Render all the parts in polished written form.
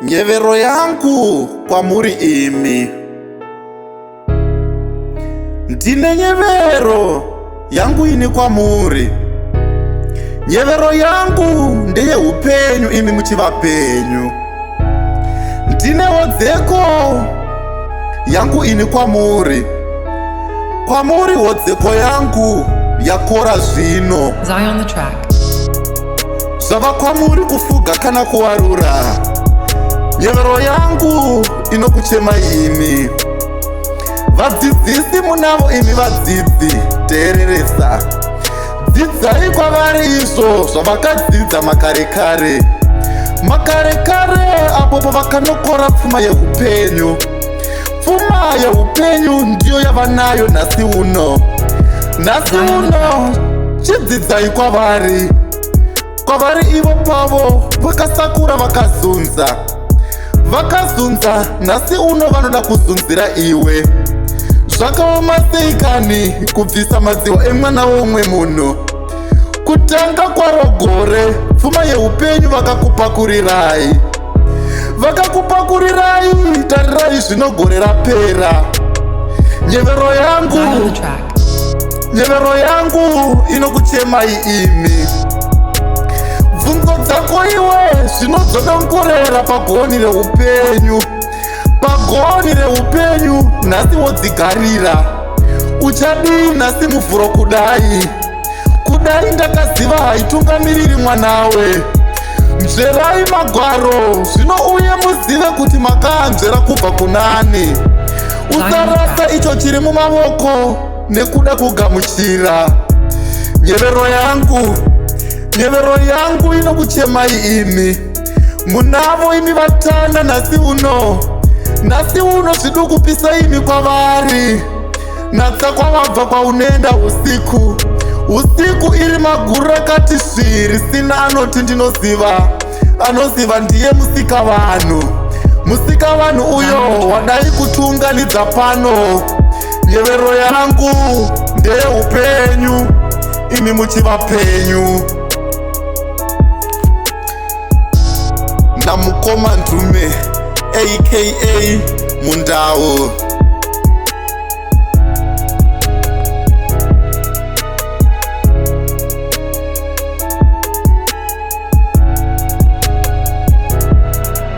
Nyevero yangu kwamuri imi. Ndine nyevero yangu ini kwamuri. Nyevero yangu ndeye upenyu imi muchivapenyu. Ndine wodzeko yangu ini kwamuri. Kwamuri wodzeko yangu yakora zvino. Zion the track. Zvava kwamuri kufuga kana kuwarura. Nyevero yangu inokuchema imi. Vadzidzisi munavo imi vadzidzi, teereresa. Dzidzai kwavari izvo zvavakadzidza makare-kare. Makare-kare apo pavakanokora pfuma yeupenyu. Pfuma yeupenyu ndiyo yavanayo nhasi uno. Nhasi uno chidzidzai kwavari. Kwavari ivo pavo vakasakura vakazunza. Vakazunza nhasi uno vanoda kuzunzira iwe. Zvakaoma sei kani kubvisa madziwa emwana womwe munhu. Kutanga kwaro gore pfuma yeupenyu vakakupakurirai. Vakakupakurirai, tarirai zvino gore rapera. Nyevero yangu, Zion the track. nyevero yangu inokuchemai imi. Bvunzo dzako iwe zvino dzakangorera pagoni reupenyu. Pagoni reupenyu nhasi wodzigarira. Uchadii nhasi muvhuro kudai. Kudai ndakaziva haitungamiriri mwanawe. Nzverai magwaro zvino uye muzive kuti makaanzvera kubva kunani. Usarasa icho chiri mumavoko nekuda kugamuchira. Nyevero yangu, nyevero yangu inokuchemai imi. Munavo imi vatanda nhasi uno. Nhasi uno zvidukupisa imi kwavari. Natsa kwavabva kwaunenda usiku. Usiku iri maguru rakati sviri, sina anoti ndinoziva. Anoziva ndiye musikavanhu. Musikavanhu uyo wadai kutiunganidza pano. Nyevero yangu ndeye upenyu imi muchivapenyu. Ndamukoma ndume aka Mundau.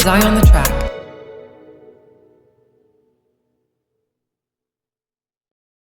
Zion the